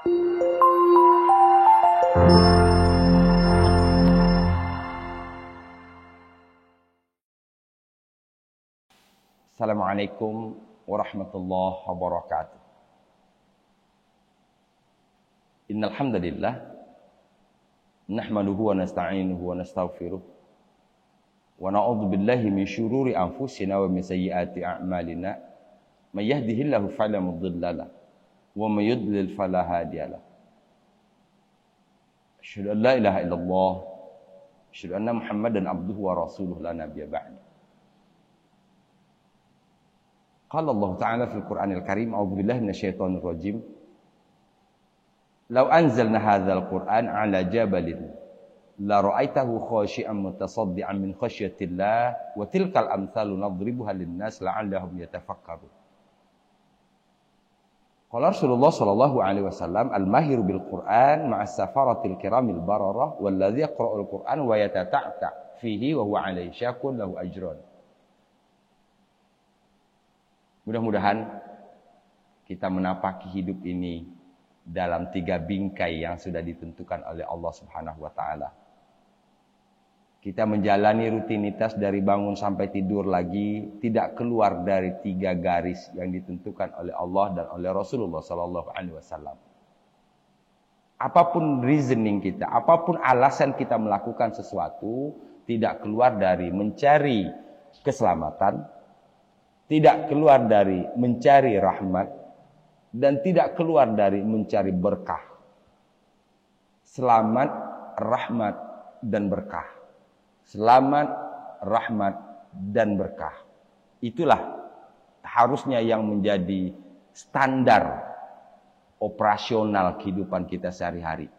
Assalamualaikum warahmatullahi wabarakatuh. Innal hamdalillah nahmaduhu wa nasta'inuhu wa nastaghfiruh wa na'udzu billahi min syururi anfusina wa min sayyiati a'malina. May yahdihillahu fala mudilla lahu wa may yudlil fala hadiya lahu. Asyhadu an la ilaha illallah, asyhadu anna Muhammadan abduhu wa rasuluhu la nabiyya ba'da. Qala Allah Ta'ala fil Qur'anil Karim, a'udzu billahi minasyaitonir rajim. Law anzalna hadzal Qur'an 'ala jabalin la ra'aitahu khashi'an mutasaddian min khasyatillah wa tilkal amsalu nadribuha lin-nas la'allahum yatafakkarun. Qala Rasulullah sallallahu alaihi wasallam, al-mahiru bil Qur'an ma'as safaratil kiramil bararah walladzi yaqra'ul Qur'an wa yatata'ta fihi wa huwa 'alaihi syakun lahu ajran. Mudah-mudahan kita menapaki hidup ini dalam 3 bingkai yang sudah ditentukan oleh Allah Subhanahu wa taala. Kita menjalani rutinitas dari bangun sampai tidur lagi tidak keluar dari 3 garis yang ditentukan oleh Allah dan oleh Rasulullah sallallahu alaihi wasallam. Apapun reasoning kita, apapun alasan kita melakukan sesuatu, tidak keluar dari mencari keselamatan, tidak keluar dari mencari rahmat, dan tidak keluar dari mencari berkah. Selamat, rahmat, dan berkah. Selamat, rahmat, dan berkah. Itulah harusnya yang menjadi standar operasional kehidupan kita sehari-hari.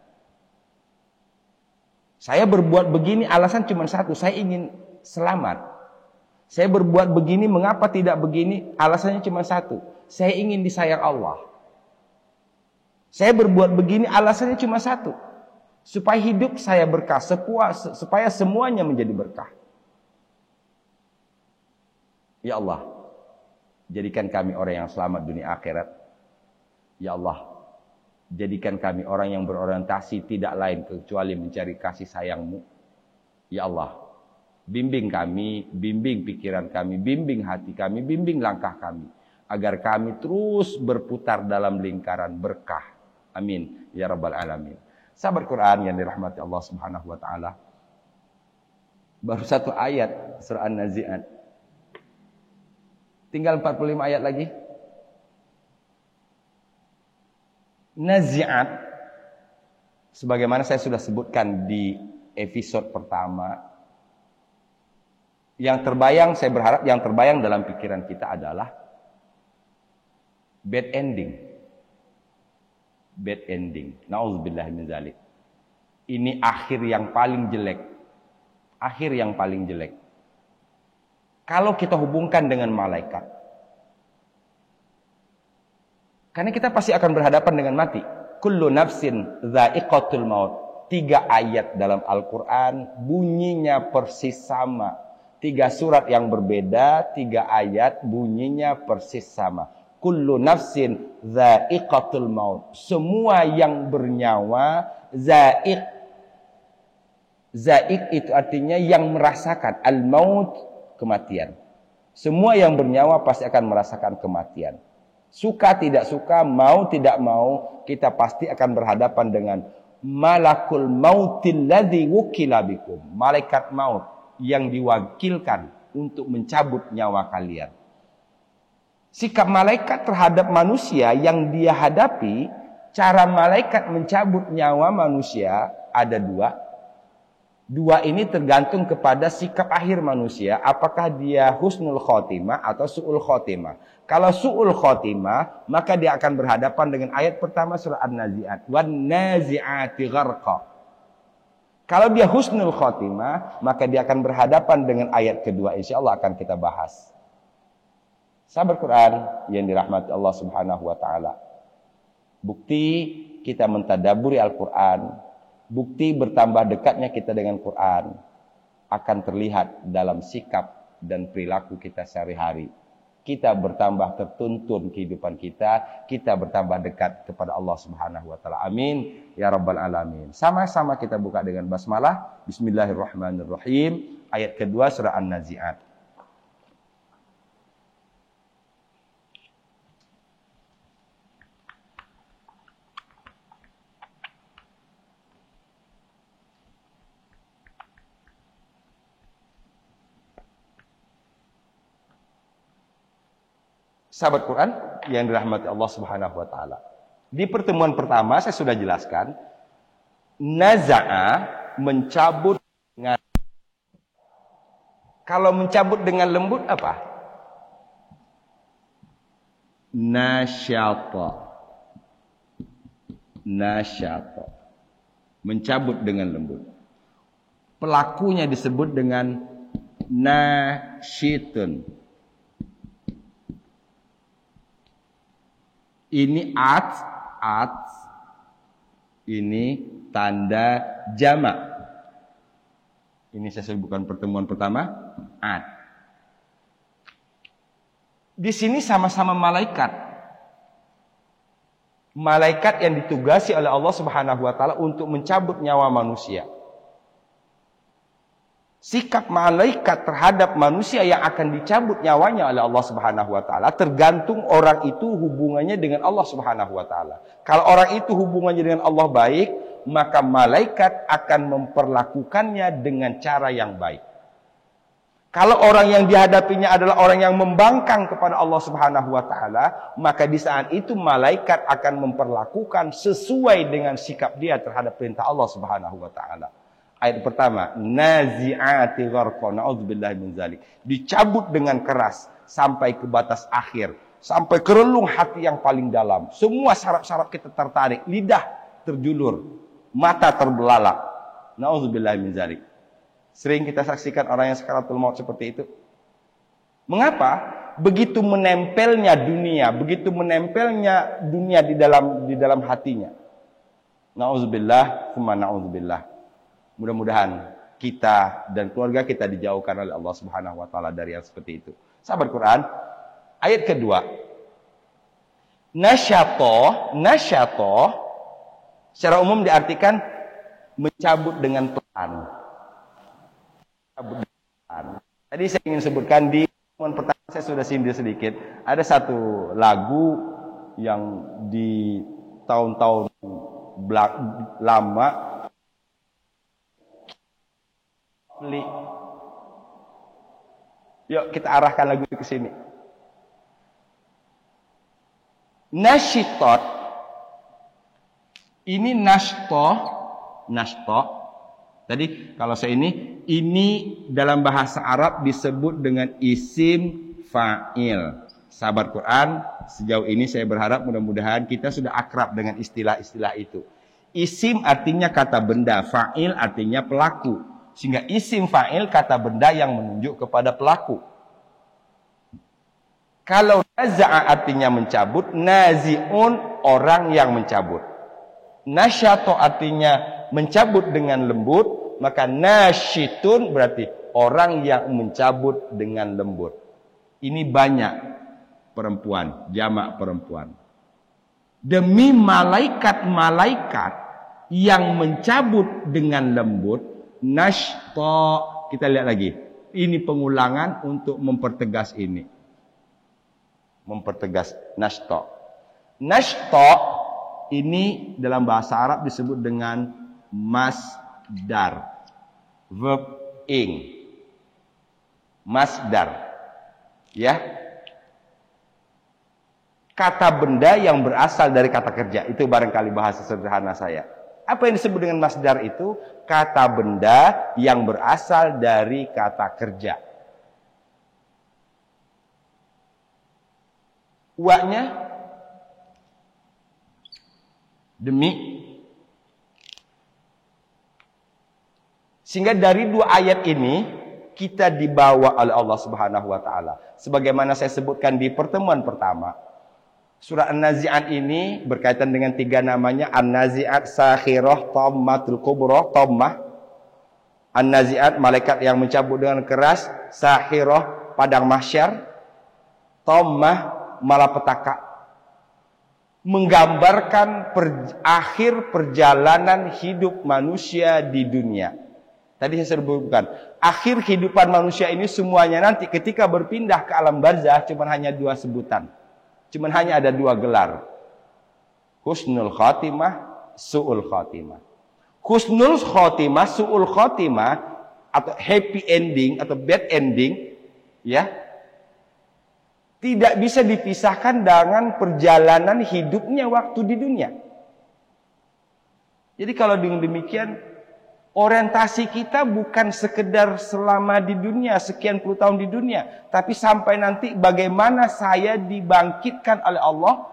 Saya berbuat begini alasan cuma satu, saya ingin selamat. Saya berbuat begini, mengapa tidak begini? Alasannya cuma satu, saya ingin disayang Allah. Saya berbuat begini, alasannya cuma satu, supaya hidup saya berkah, supaya semuanya menjadi berkah. Ya Allah, jadikan kami orang yang selamat dunia akhirat. Ya Allah, jadikan kami orang yang berorientasi tidak lain kecuali mencari kasih sayang-Mu. Ya Allah, bimbing kami, bimbing pikiran kami, bimbing hati kami, bimbing langkah kami, agar kami terus berputar dalam lingkaran berkah. Amin ya rabbal alamin. Sahabat Quran yang dirahmati Allah Subhanahu wa taala. Baru 1 ayat surah An-Nazi'at. Tinggal 45 ayat lagi. Nazi'at, sebagaimana saya sudah sebutkan di episode pertama, yang terbayang, saya berharap yang terbayang dalam pikiran kita adalah bad ending. Bad ending. Nauzubillah min dzalik. Ini akhir yang paling jelek. Akhir yang paling jelek. Kalau kita hubungkan dengan malaikat. Karena kita pasti akan berhadapan dengan mati. Kullu nafsin dha'iqatul maut. 3 ayat dalam Al-Quran bunyinya persis sama. 3 surat yang berbeda, 3 ayat bunyinya persis sama. Kullu nafsin dha'iqatul maut. Semua yang bernyawa, za'iq. Za'iq itu artinya yang merasakan. Al-maut, kematian. Semua yang bernyawa pasti akan merasakan kematian. Suka tidak suka, mau tidak mau, kita pasti akan berhadapan dengan malakul mautil ladzi wukila bikum. Malaikat maut yang diwakilkan untuk mencabut nyawa kalian. Sikap malaikat terhadap manusia yang dia hadapi, cara malaikat mencabut nyawa manusia ada 2. 2 ini tergantung kepada sikap akhir manusia, apakah dia husnul khotimah atau su'ul khotimah. Kalau su'ul khotimah, maka dia akan berhadapan dengan ayat pertama surah An-Nazi'at, wan nazi'ati gharqa. Kalau dia husnul khotimah, maka dia akan berhadapan dengan ayat kedua. Insyaallah akan kita bahas. Sahabat Quran yang dirahmati Allah Subhanahu wa taala. Bukti kita mentadaburi Al-Quran, bukti bertambah dekatnya kita dengan Quran akan terlihat dalam sikap dan perilaku kita sehari-hari. kita bertambah tertuntun kehidupan kita bertambah dekat kepada Allah Subhanahu wa taala. Amin ya rabbal alamin. Sama-sama kita buka dengan basmalah. Bismillahirrahmanirrahim. Ayat kedua surah An-Nazi'at. Sahabat Quran yang dirahmati Allah Subhanahu wa taala. Di pertemuan pertama saya sudah jelaskan naza'a mencabut dengan, kalau mencabut dengan lembut apa? Nasyata. Nasyata. Mencabut dengan lembut. Pelakunya disebut dengan nasyitun. Ini at, ini tanda jamak. Ini saya sebutkan pertemuan pertama, at. Di sini sama-sama malaikat. Malaikat yang ditugasi oleh Allah Subhanahu wa taala untuk mencabut nyawa manusia. Sikap malaikat terhadap manusia yang akan dicabut nyawanya oleh Allah Subhanahu wa taala tergantung orang itu hubungannya dengan Allah Subhanahu wa taala. Kalau orang itu hubungannya dengan Allah baik, maka malaikat akan memperlakukannya dengan cara yang baik. Kalau orang yang dihadapinya adalah orang yang membangkang kepada Allah Subhanahu wa taala, maka di saat itu malaikat akan memperlakukan sesuai dengan sikap dia terhadap perintah Allah Subhanahu wa taala. Ayat pertama, nazi'ati gharqa, na'udzubillahi min dzalik. Dicabut dengan keras sampai ke batas akhir, sampai ke relung hati yang paling dalam. Semua saraf-saraf kita tertarik, lidah terjulur, mata terbelalak. Na'udzubillahi min dzalik. Sering kita saksikan orang yang sakaratul maut seperti itu. Mengapa? Begitu menempelnya dunia di dalam hatinya. Na'udzubillah, tsumma na'udzubillah. Mudah-mudahan kita dan keluarga kita dijauhkan oleh Allah Subhanahu wa taala dari yang seperti itu. Sahabat Quran, ayat kedua. Nasyata secara umum diartikan mencabut dengan pelan. Tadi saya ingin sebutkan di pertemuan pertama saya sudah sindir sedikit. Ada satu lagu yang di tahun-tahun lama yuk kita arahkan lagu ke sini. Nasyitot. Ini nashto. Tadi kalau saya ini dalam bahasa Arab disebut dengan isim fa'il. Sahabat Quran, sejauh ini saya berharap mudah-mudahan kita sudah akrab dengan istilah-istilah itu. Isim artinya kata benda, fa'il artinya pelaku. Sehingga isim fa'il kata benda yang menunjuk kepada pelaku. Kalau naza'a artinya mencabut, nazi'un orang yang mencabut. Nasyato artinya mencabut dengan lembut, maka nasyitun berarti orang yang mencabut dengan lembut. Ini banyak perempuan, jamak perempuan. Demi malaikat-malaikat yang mencabut dengan lembut, nashta, kita lihat lagi. Ini pengulangan untuk mempertegas ini. Mempertegas nashta. Nashta ini dalam bahasa Arab disebut dengan masdar. Verb ing. Masdar. Ya. Kata benda yang berasal dari kata kerja. Itu barangkali bahasa sederhana saya. Apa yang disebut dengan masdar itu? Kata benda yang berasal dari kata kerja. Wa-nya demi. Sehingga dari dua ayat ini kita dibawa oleh Allah Subhanahu wa taala. Sebagaimana saya sebutkan di pertemuan pertama. Surah An-Nazi'at ini berkaitan dengan tiga namanya. An-Nazi'at, Sakhirah, Tammatul Kubra, Tammah. An-Nazi'at, malaikat yang mencabut dengan keras. Sakhirah, padang mahsyar. Dhammah malapetaka, menggambarkan akhir perjalanan hidup manusia di dunia. Tadi saya sebutkan, akhir kehidupan manusia ini semuanya nanti ketika berpindah ke alam barzah cuma hanya 2 sebutan. Cuma hanya ada 2 gelar. Husnul Khatimah, Su'ul Khatimah. Husnul Khatimah, Su'ul Khatimah atau happy ending atau bad ending, ya, tidak bisa dipisahkan dengan perjalanan hidupnya waktu di dunia. Jadi kalau dengan demikian, orientasi kita bukan sekedar selama di dunia, sekian puluh tahun di dunia, tapi sampai nanti bagaimana saya dibangkitkan oleh Allah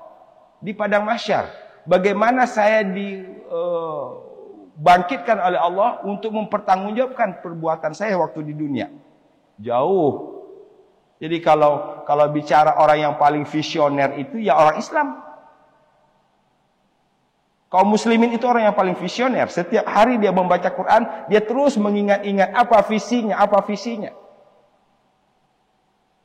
di padang mahsyar. Bagaimana saya dibangkitkan oleh Allah untuk mempertanggungjawabkan perbuatan saya waktu di dunia. Jauh. Jadi kalau bicara orang yang paling visioner itu ya orang Islam. Kaum muslimin itu orang yang paling visioner. Setiap hari dia membaca Quran, dia terus mengingat-ingat apa visinya.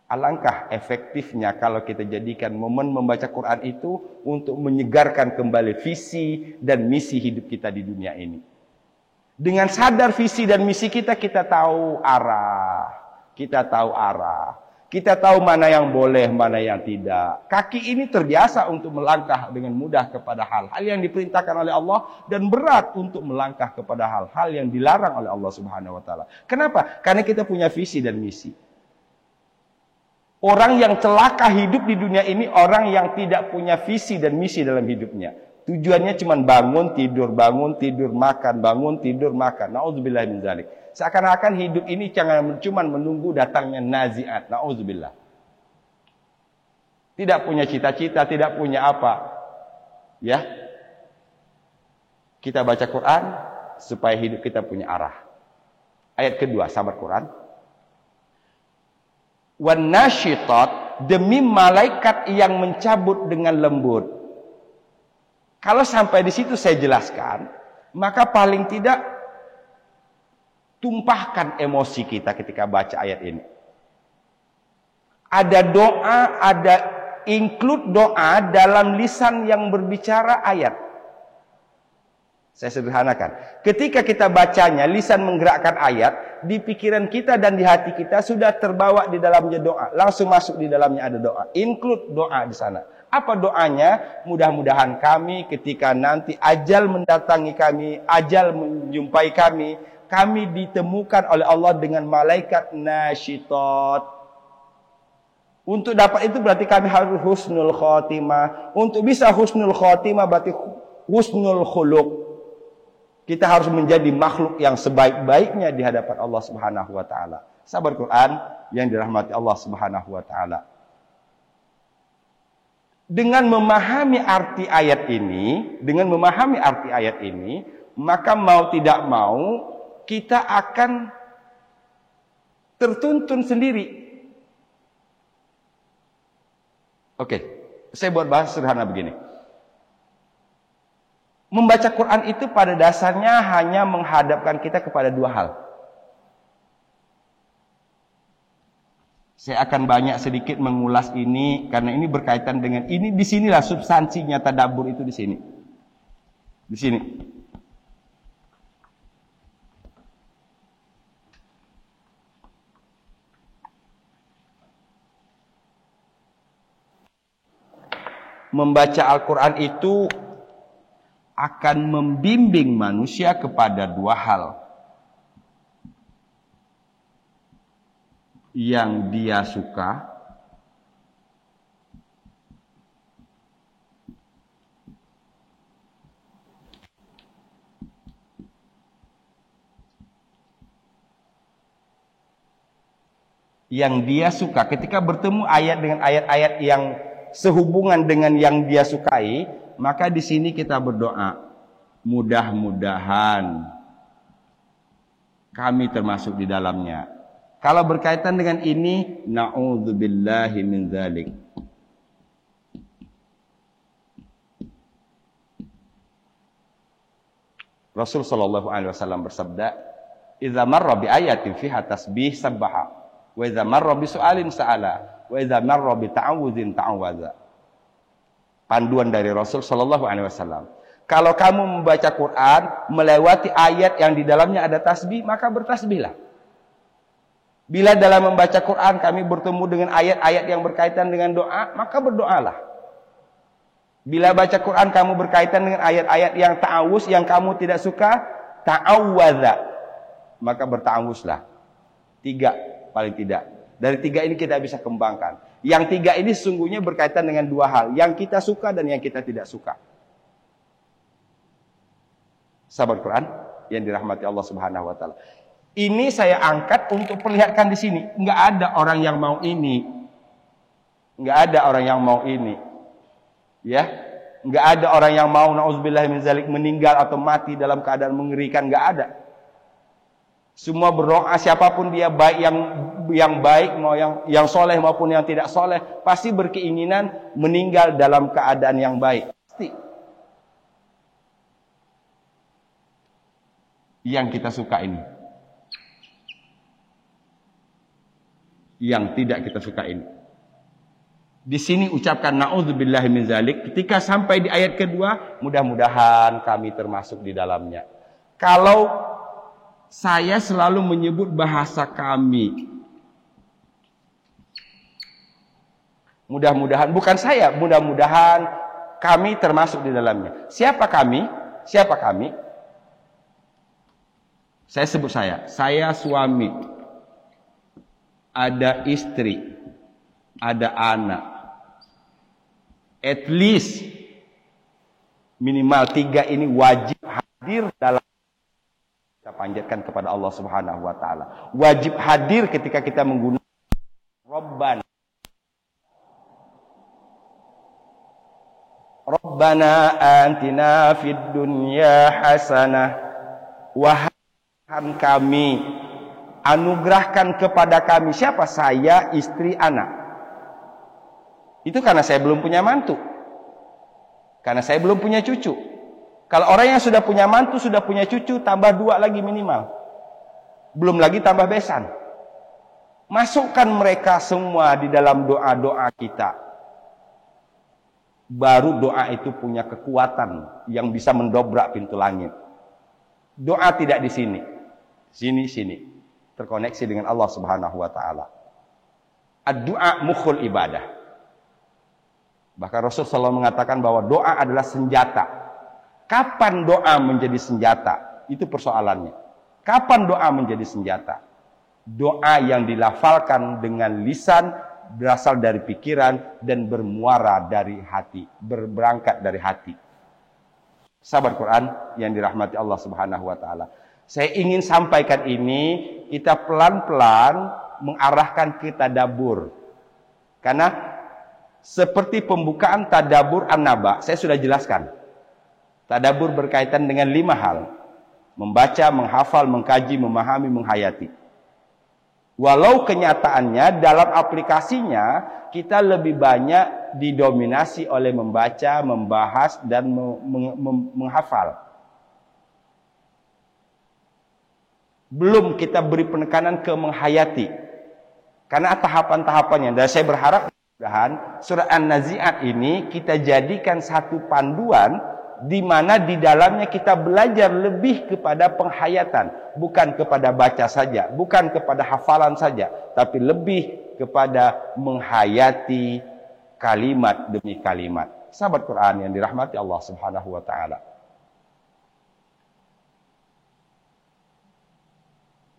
Alangkah efektifnya kalau kita jadikan momen membaca Quran itu untuk menyegarkan kembali visi dan misi hidup kita di dunia ini. Dengan sadar visi dan misi kita, kita tahu arah. Kita tahu mana yang boleh, mana yang tidak. Kaki ini terbiasa untuk melangkah dengan mudah kepada hal-hal yang diperintahkan oleh Allah dan berat untuk melangkah kepada hal-hal yang dilarang oleh Allah Subhanahu wa taala. Kenapa? Karena kita punya visi dan misi. Orang yang celaka hidup di dunia ini orang yang tidak punya visi dan misi dalam hidupnya. Tujuannya cuma bangun, tidur, makan, bangun, tidur, makan. Nauzubillah min dzalik. Seakan-akan hidup ini jangan cuma menunggu datangnya naziat. Nauzubillah. Tidak punya cita-cita, tidak punya apa. Ya. Kita baca Quran supaya hidup kita punya arah. Ayat kedua, sahabat Quran. Wan nasyitat, demi malaikat yang mencabut dengan lembut. Kalau sampai di situ saya jelaskan, maka paling tidak tumpahkan emosi kita ketika baca ayat ini. Ada doa, ada include doa dalam lisan yang berbicara ayat. Saya sederhanakan. Ketika kita bacanya, lisan menggerakkan ayat, di pikiran kita dan di hati kita sudah terbawa di dalamnya doa. Langsung masuk di dalamnya ada doa. Include doa di sana. Apa doanya? Mudah-mudahan kami ketika nanti ajal mendatangi kami, ajal menjumpai kami ditemukan oleh Allah dengan malaikat nasyitat. Untuk dapat itu berarti kami harus husnul khotimah. Untuk bisa husnul khotimah berarti husnul khuluq. Kita harus menjadi makhluk yang sebaik-baiknya di hadapan Allah Subhanahu wa taala. Sahabat Quran yang dirahmati Allah Subhanahu wa taala. Dengan memahami arti ayat ini, maka mau tidak mau kita akan tertuntun sendiri. Oke, saya buat bahas sederhana begini. Membaca Quran itu pada dasarnya hanya menghadapkan kita kepada 2 hal. Saya akan banyak sedikit mengulas ini karena ini berkaitan dengan ini. Di sinilah substansinya tadabbur itu di sini. Di sini. Membaca Al-Quran itu akan membimbing manusia kepada 2 hal. Yang dia suka ketika bertemu ayat dengan ayat-ayat yang sehubungan dengan yang dia sukai, maka di sini kita berdoa, mudah-mudahan kami termasuk di dalamnya. Kalau berkaitan dengan ini, na'udzubillahi min dzalik. Rasul sallallahu alaihi wasallam bersabda, "Idza marra bi ayatin fiha tasbih sabbaha, wa idza marra bi su'alin sa'ala, Wa idza marra bi ta'awudzin ta'awadza. Panduan dari Rasul sallallahu alaihi wasallam. Kalau kamu membaca Quran melewati ayat yang di dalamnya ada tasbih, maka bertasbihlah. Bila dalam membaca Quran kami bertemu dengan ayat-ayat yang berkaitan dengan doa, maka berdoalah. Bila baca Quran kamu berkaitan dengan ayat-ayat yang ta'awuz yang kamu tidak suka, ta'awadza, maka berta'awuzlah. 3 paling tidak. Dari 3 ini kita bisa kembangkan. Yang 3 ini sesungguhnya berkaitan dengan 2 hal, yang kita suka dan yang kita tidak suka. Sahabat Quran yang dirahmati Allah Subhanahu wa taala. Ini saya angkat untuk perlihatkan di sini. Enggak ada orang yang mau ini. Enggak ada orang yang mau ini. Ya. Enggak ada orang yang mau nauzubillah min zalik meninggal atau mati dalam keadaan mengerikan, enggak ada. Semua berdoa siapapun dia, baik yang baik mau yang soleh maupun yang tidak soleh, pasti berkeinginan meninggal dalam keadaan yang baik. Pasti. Yang kita suka ini. Yang tidak kita suka ini. Di sini ucapkan na'udzubillahi min zalik. Ketika sampai di ayat kedua, mudah-mudahan kami termasuk di dalamnya. Kalau saya selalu menyebut bahasa kami, mudah-mudahan, bukan saya, mudah-mudahan kami termasuk di dalamnya. Siapa kami? Siapa kami? Saya sebut saya suami, ada istri, ada anak. At least minimal 3 ini wajib hadir dalam kita panjatkan kepada Allah Subhanahu wa taala. Wajib hadir ketika kita menggunakan Rabbana. Rabbana atina fid dunya hasanah wa kami, anugerahkan kepada kami. Siapa? Saya, istri, anak. Itu karena saya belum punya mantu, karena saya belum punya cucu. Kalau orang yang sudah punya mantu, sudah punya cucu, tambah 2 lagi minimal, belum lagi tambah besan. Masukkan mereka semua di dalam doa-doa kita, baru doa itu punya kekuatan yang bisa mendobrak pintu langit. Doa tidak di sini, sini, terkoneksi dengan Allah Subhanahu wa taala. Ad-du'a mukhul ibadah. Bahkan Rasul SAW mengatakan bahwa doa adalah senjata. Kapan doa menjadi senjata? Itu persoalannya. Kapan doa menjadi senjata? Doa yang dilafalkan dengan lisan, berasal dari pikiran dan bermuara dari hati, berangkat dari hati. Sahabat Quran yang dirahmati Allah Subhanahu wa taala. Saya ingin sampaikan ini, kita pelan-pelan mengarahkan ke tadabbur. Karena seperti pembukaan tadabbur An-Naba, saya sudah jelaskan. Tadabbur berkaitan dengan 5 hal. Membaca, menghafal, mengkaji, memahami, menghayati. Walau kenyataannya dalam aplikasinya kita lebih banyak didominasi oleh membaca, membahas, dan menghafal. Belum kita beri penekanan ke menghayati. Karena tahapan-tahapannya. Dan saya berharap mudah-mudahan surah An-Nazi'at ini kita jadikan satu panduan di mana di dalamnya kita belajar lebih kepada penghayatan, bukan kepada baca saja, bukan kepada hafalan saja, tapi lebih kepada menghayati kalimat demi kalimat. Sahabat Quran yang dirahmati Allah Subhanahu wa taala.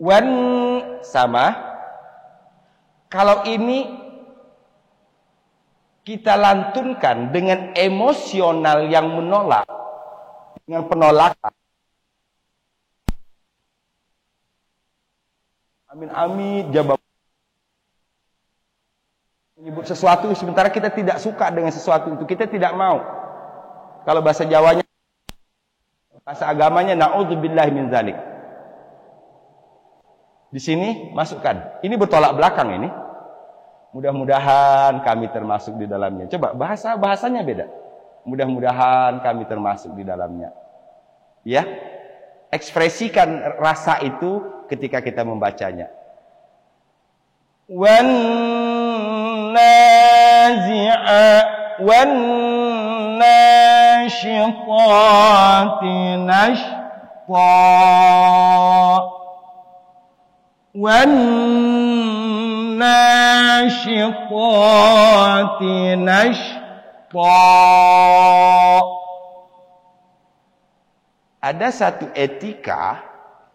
Wan sama, kalau ini kita lantunkan dengan emosional yang menolak, dengan penolakan. Amin, jawab. Menyebut sesuatu sementara kita tidak suka dengan sesuatu itu, kita tidak mau. Kalau bahasa Jawanya, bahasa agamanya na'udzubillahi min zalik. Di sini masukkan. Ini bertolak belakang ini. Mudah-mudahan kami termasuk di dalamnya. Coba bahasanya beda. Mudah-mudahan kami termasuk di dalamnya. Ya. Ekspresikan rasa itu ketika kita membacanya. Wan wan nashitati nashta wan nashitati nashta. Ada satu etika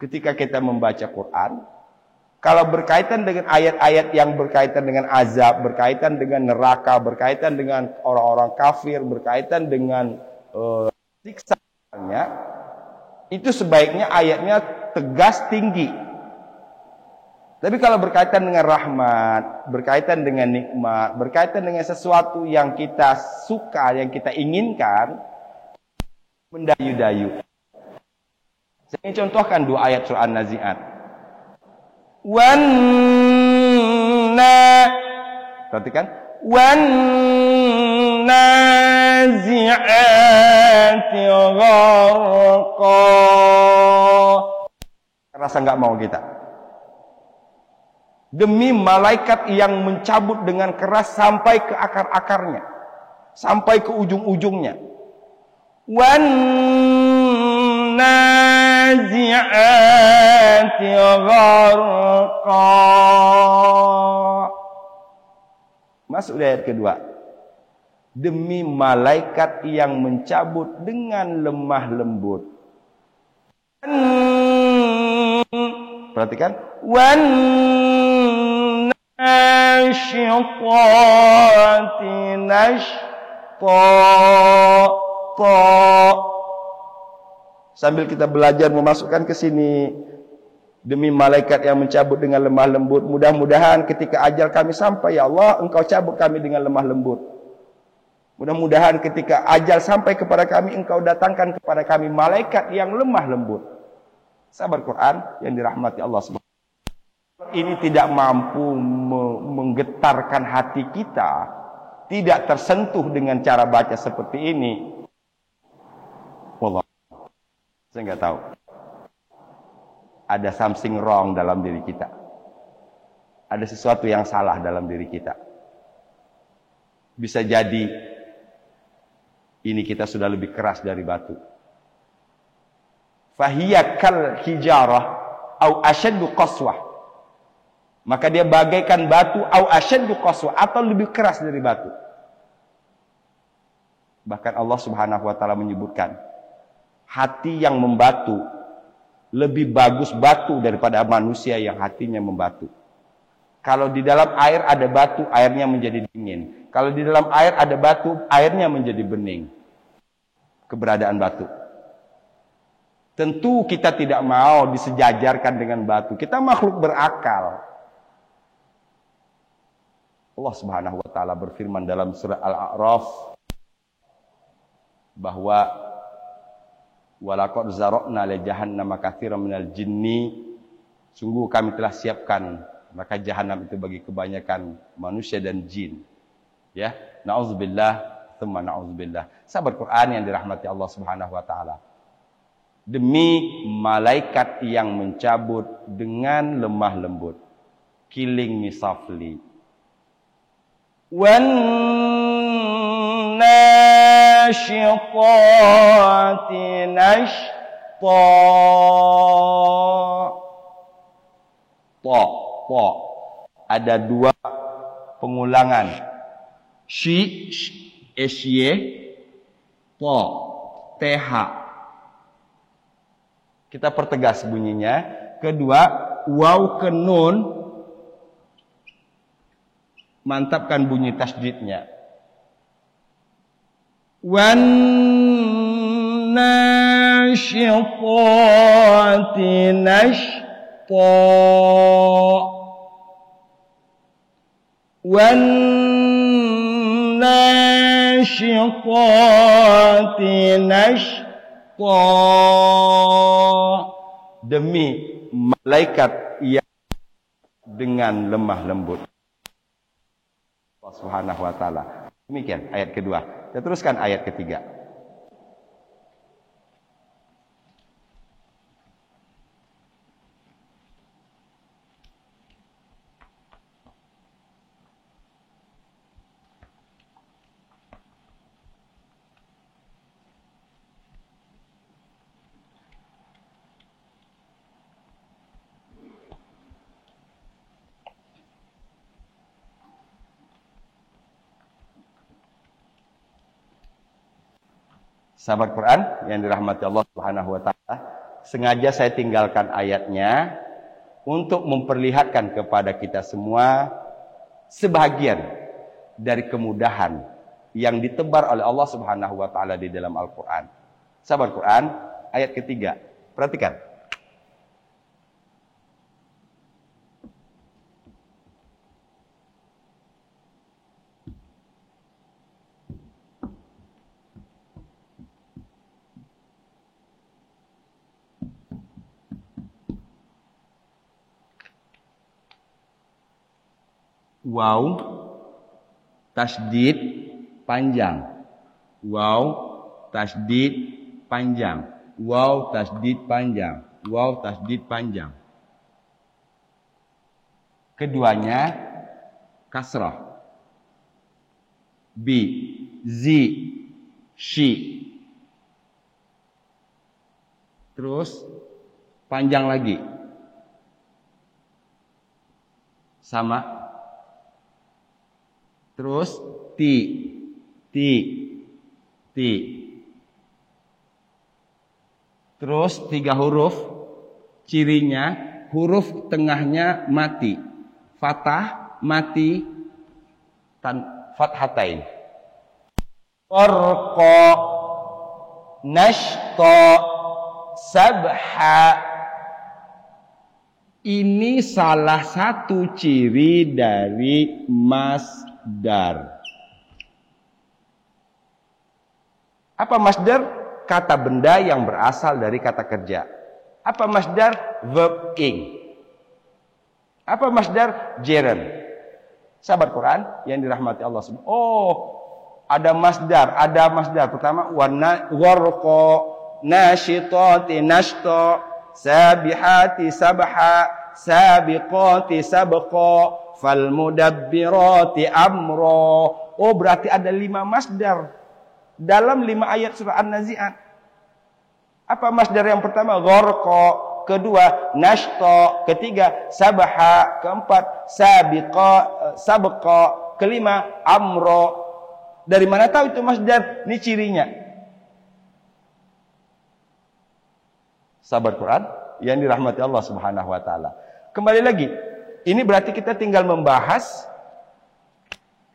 ketika kita membaca Quran, kalau berkaitan dengan ayat-ayat yang berkaitan dengan azab, berkaitan dengan neraka, berkaitan dengan orang-orang kafir, berkaitan dengan siksanya, itu sebaiknya ayatnya tegas, tinggi. Tapi kalau berkaitan dengan rahmat, berkaitan dengan nikmat, berkaitan dengan sesuatu yang kita suka, yang kita inginkan, mendayu-dayu. Saya ingin contohkan 2 ayat surah An-Nazi'at. Perhatikan. Wan-nazi'ati gharqa. Rasa nggak mau kita. Demi malaikat yang mencabut dengan keras sampai ke akar-akarnya, sampai ke ujung-ujungnya. Wan-nazi'ati gharqa. Masuk ayat kedua. Demi malaikat yang mencabut dengan lemah lembut. Perhatikan. Wan-nashitati nashta. Sambil kita belajar memasukkan ke sini, demi malaikat yang mencabut dengan lemah lembut, mudah-mudahan ketika ajal kami sampai, ya Allah, Engkau cabut kami dengan lemah lembut. Mudah-mudahan ketika ajal sampai kepada kami, Engkau datangkan kepada kami malaikat yang lemah lembut. Sahabat Quran yang dirahmati Allah Subhanahu wa taala, ini tidak mampu menggetarkan hati kita, tidak tersentuh dengan cara baca seperti ini. Wallah, saya nggak tahu. Ada something wrong dalam diri kita. Ada sesuatu yang salah dalam diri kita. Bisa jadi ini kita sudah lebih keras dari batu. Fahiya kal hijarah au asyaddu qaswah. Maka dia bagaikan batu au asyaddu qaswah, atau lebih keras dari batu. Bahkan Allah Subhanahu wa taala menyebutkan, hati yang membatu lebih bagus batu daripada manusia yang hatinya membatu. Kalau di dalam air ada batu, airnya menjadi dingin. Kalau di dalam air ada batu, airnya menjadi bening. Keberadaan batu. Tentu kita tidak mau disejajarkan dengan batu. Kita makhluk berakal. Allah Subhanahu wa taala berfirman dalam surah Al-A'raf bahwa walaqad zara'na li jahannama katsiran minal jinni, sungguh kami telah siapkan maka jahanam itu bagi kebanyakan manusia dan jin. Ya, nauzubillah, tsumma nauzubillah. Sahabat Quran yang dirahmati Allah Subhanahu wa taala. Demi malaikat yang mencabut dengan lemah lembut. Killing me softly. Wan nashitati nashta. Po. Ada 2 pengulangan. Shi, sy, po, th. Kita pertegas bunyinya. Kedua, waw ke nun, mantapkan bunyi tasydidnya. Wan nashitati nashta. Wan nashitati nashta. Demi malaikat yang dengan lemah lembut. Allah Subhanahu wa taala. Demikian ayat kedua. Kita teruskan ayat ketiga. Sahabat Quran yang dirahmati Allah Subhanahu wa taala, sengaja saya tinggalkan ayatnya untuk memperlihatkan kepada kita semua sebahagian dari kemudahan yang ditebar oleh Allah Subhanahu wa taala di dalam Al-Qur'an. Sahabat Quran, ayat ketiga. Perhatikan. Waw tasdid panjang. Waw tasdid panjang. Waw tasdid panjang. Waw tasdid panjang. Keduanya kasrah. Bi, zi, shi. Terus panjang lagi. Sama. Terus ti. Terus 3 huruf, cirinya huruf tengahnya mati. Fathah, mati, fathatain. Farqa, nashta, sabha. Ini salah satu ciri dari masdar. Apa masdar? Kata benda yang berasal dari kata kerja. Apa masdar? Verb ing. Apa masdar? Gerund. Sahabat Quran yang dirahmati Allah subhanahu. Oh, ada masdar. Pertama, warqa, nashitati nashta, sabihati sabha, sabiqati sabqa, falmudabbirati amra. Oh, berarti ada 5 masdar dalam 5 ayat surah An-Nazi'at. Apa masdar yang pertama? Gharqa, kedua nashta, ketiga sabha, keempat sabqa, kelima amra. Dari mana tahu itu masdar? Ini cirinya. Sahabat Quran yang dirahmati Allah Subhanahu wa taala. Kembali lagi, ini berarti kita tinggal membahas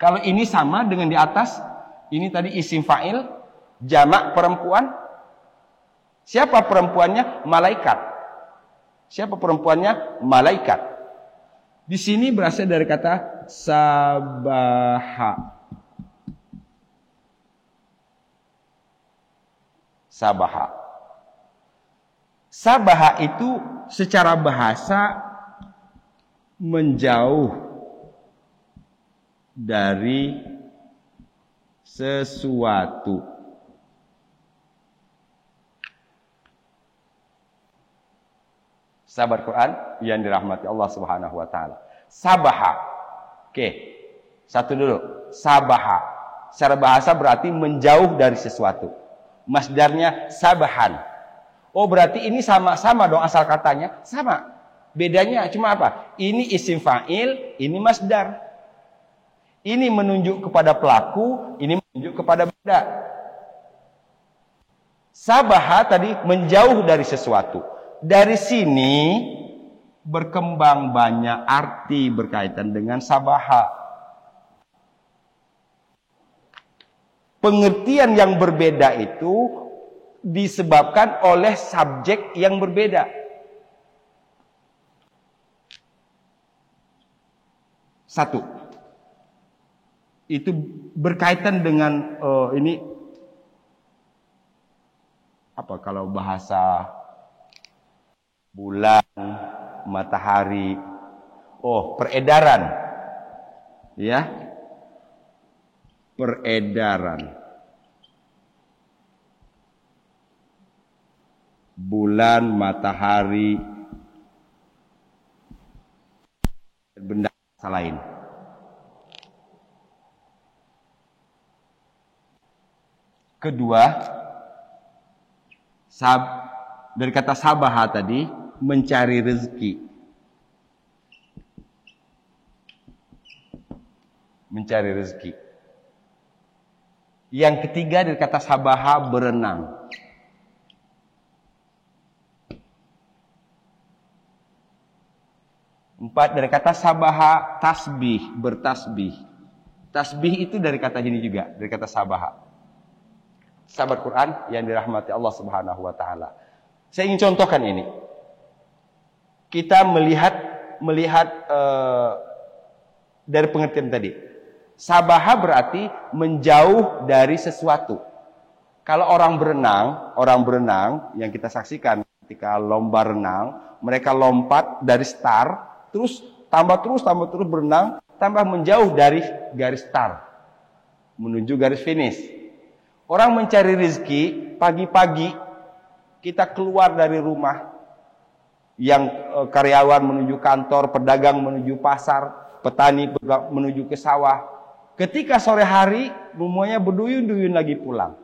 kalau ini sama dengan di atas. Ini tadi isim fa'il, jamak perempuan. Siapa perempuannya? Malaikat. Siapa perempuannya? Malaikat. Di sini berasal dari kata sabaha. Sabaha. Sabaha itu secara bahasa menjauh dari sesuatu. Sahabat Quran yang dirahmati Allah Subhanahu wa taala. Sabaha. Oke. Satu dulu. Sabaha. Secara bahasa berarti menjauh dari sesuatu. Masdarnya sabahan. Oh, berarti ini sama-sama dong asal katanya. Sama. Bedanya cuma apa? Ini isim fa'il, ini masdar. Ini menunjuk kepada pelaku, ini menunjuk kepada benda. Sabaha tadi menjauh dari sesuatu. Dari sini berkembang banyak arti berkaitan dengan sabaha. Pengertian yang berbeda itu disebabkan oleh subjek yang berbeda. Satu. Itu berkaitan dengan ini apa kalau bahasa bulan, matahari, peredaran, ya, peredaran bulan, matahari, benda lain. Kedua, dari kata sabaha tadi, mencari rezeki. Mencari rezeki. Yang ketiga dari kata sabaha, berenang. Empat dari kata sabaha, tasbih, bertasbih. Tasbih itu dari kata ini juga, dari kata sabaha. Sahabat Quran yang dirahmati Allah Subhanahu wa taala. Saya ingin contohkan ini. Kita melihat dari pengertian tadi. Sabaha berarti menjauh dari sesuatu. Kalau orang berenang yang kita saksikan ketika lomba renang, mereka lompat dari start, terus tambah terus berenang, tambah menjauh dari garis start menuju garis finish. Orang mencari rezeki, pagi-pagi kita keluar dari rumah, yang karyawan menuju kantor, pedagang menuju pasar, petani menuju ke sawah. Ketika sore hari, semuanya berduyun-duyun lagi pulang.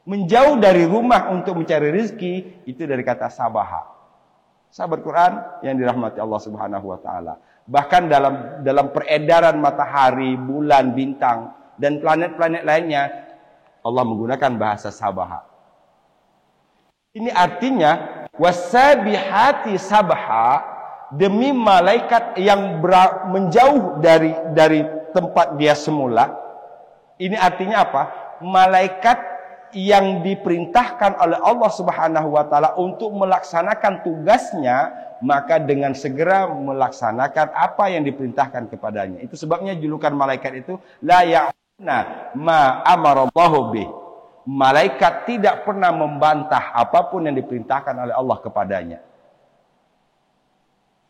Menjauh dari rumah untuk mencari rezeki, itu dari kata sabaha. Sahabat Quran yang dirahmati Allah Subhanahu wa taala. Bahkan dalam peredaran matahari, bulan, bintang dan planet-planet lainnya, Allah menggunakan bahasa sabaha. Ini artinya wasabihati sabha, demi malaikat yang menjauh dari tempat dia semula. Ini artinya apa? Malaikat yang diperintahkan oleh Allah Subhanahu wa taala untuk melaksanakan tugasnya, maka dengan segera melaksanakan apa yang diperintahkan kepadanya. Itu sebabnya julukan malaikat itu la ya'na ma amarallahu bih. Malaikat tidak pernah membantah apapun yang diperintahkan oleh Allah kepadanya.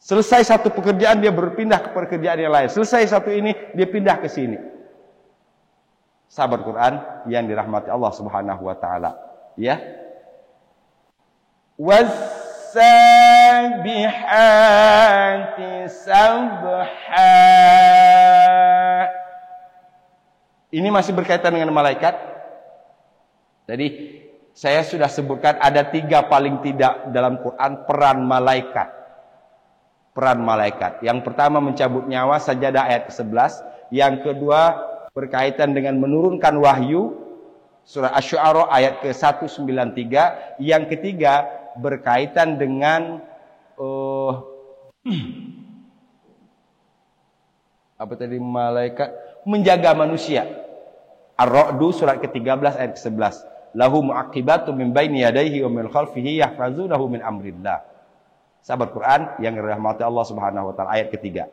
Selesai satu pekerjaan, dia berpindah ke pekerjaan yang lain. Selesai satu ini, dia pindah ke sini. Sahabat Quran yang dirahmati Allah Subhanahu wa taala, ya. Was-sabihati sabha. Ini masih berkaitan dengan malaikat. Jadi saya sudah sebutkan ada 3 paling tidak dalam Quran peran malaikat. Peran malaikat. Yang pertama mencabut nyawa, Sajadah ayat ke-11. Yang kedua berkaitan dengan menurunkan wahyu, surah Asy-Syu'ara ayat ke-193. Yang ketiga berkaitan dengan apa tadi, malaikat menjaga manusia. Ar-Ra'du surat ke-13 ayat ke-11. Lahu mu'aqibatu min baini yadayhi wa min khalfihi yahfazunahu min amrillah. Sahabat Quran yang dirahmati Allah Subhanahu wa taala, ayat ketiga.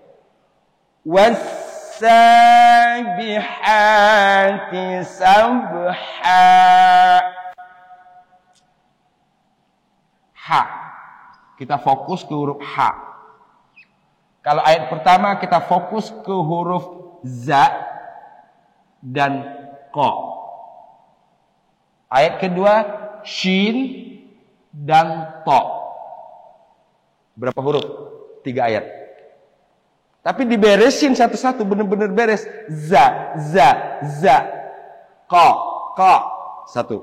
Was-sabihati sabha. Ha. Kita fokus ke huruf ha. Kalau ayat pertama kita fokus ke huruf za dan qa. Ayat kedua shin dan ta. Berapa huruf? 3 ayat. Tapi diberesin satu-satu, benar-benar beres. Za, qa, 1.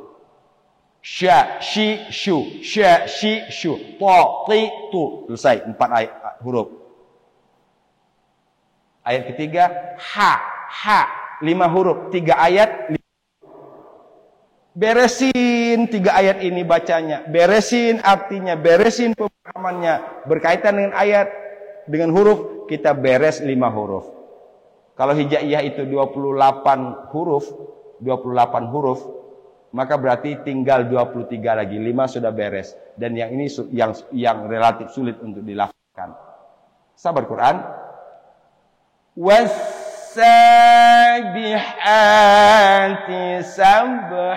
Sya, shi, shu, sya, shi, shu, ta, ti, tu. Selesai, 4 ayat huruf. Ayat ketiga ha, 5 huruf, 3 ayat. Beresin 3 ayat ini bacanya, beresin artinya, beresin pemahamannya. Berkaitan dengan ayat, dengan huruf, kita beres 5 huruf. Kalau hijaiyah itu 28 huruf, maka berarti tinggal 23 lagi. 5 sudah beres. Dan yang ini yang relatif sulit untuk dilakukan. Sahabat Quran, was-sabihati sabha.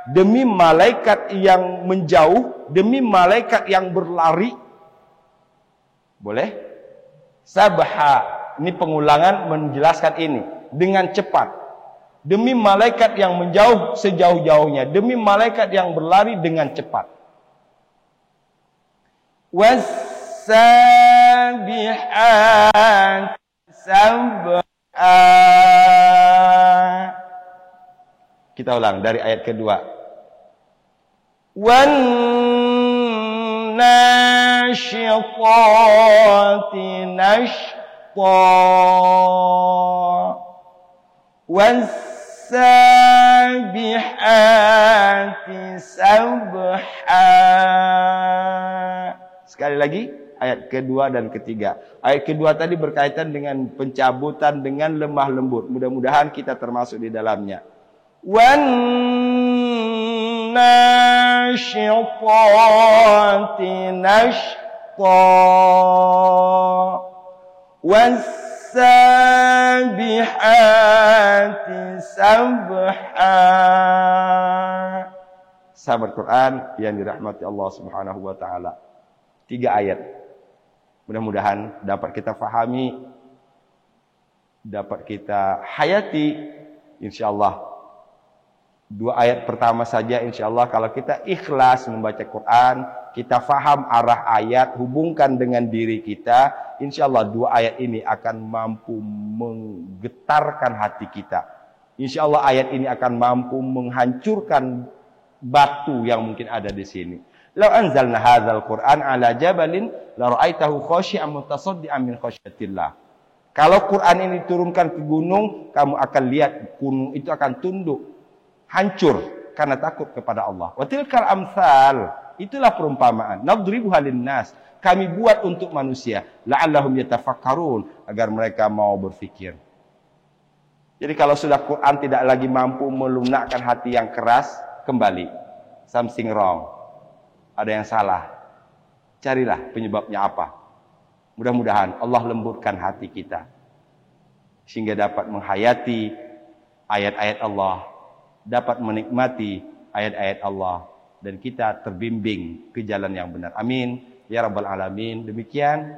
Demi malaikat yang menjauh, demi malaikat yang berlari. Boleh? Sabha. Ini pengulangan menjelaskan ini. Dengan cepat. Demi malaikat yang menjauh sejauh-jauhnya. Demi malaikat yang berlari dengan cepat. Was-sabihati sabha. Kita ulang dari ayat kedua. Wan nashitati nashta. Was Wassabihati sabha. Sekali lagi, ayat kedua dan ketiga. Ayat kedua tadi berkaitan dengan pencabutan dengan lemah lembut. Mudah-mudahan kita termasuk di dalamnya. Wan nasyitati nashta. Wassabihati sabha. Sahabat Quran yang dirahmati Allah Subhanahu wa taala. 3 ayat. Mudah-mudahan dapat kita fahami, dapat kita hayati insyaallah. 2 ayat pertama saja insyaallah kalau kita ikhlas membaca Quran, kita faham arah ayat, hubungkan dengan diri kita, insyaallah 2 ayat ini akan mampu menggetarkan hati kita. Insyaallah ayat ini akan mampu menghancurkan batu yang mungkin ada di sini. Lau anzalna hadzal Qur'an ala jabalin la ra'aitahu khashi'an mutasaddian min khasyatillah. Kalau Quran ini diturunkan ke gunung, kamu akan lihat gunung itu akan tunduk, hancur karena takut kepada Allah. Wa tilkal amsal, itulah perumpamaan. Nadribuha linnas, kami buat untuk manusia, la'allahum yatafakkarun, agar mereka mau berfikir. Jadi kalau sudah Quran tidak lagi mampu melunakkan hati yang keras, kembali. Something wrong. Ada yang salah. Carilah penyebabnya apa. Mudah-mudahan Allah lembutkan hati kita. Sehingga dapat menghayati ayat-ayat Allah. Dapat menikmati ayat-ayat Allah. Dan kita terbimbing ke jalan yang benar. Amin. Ya Rabbal Alamin. Demikian.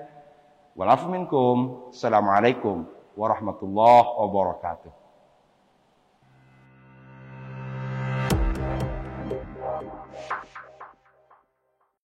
Walafu minkum. Assalamualaikum warahmatullahi wabarakatuh.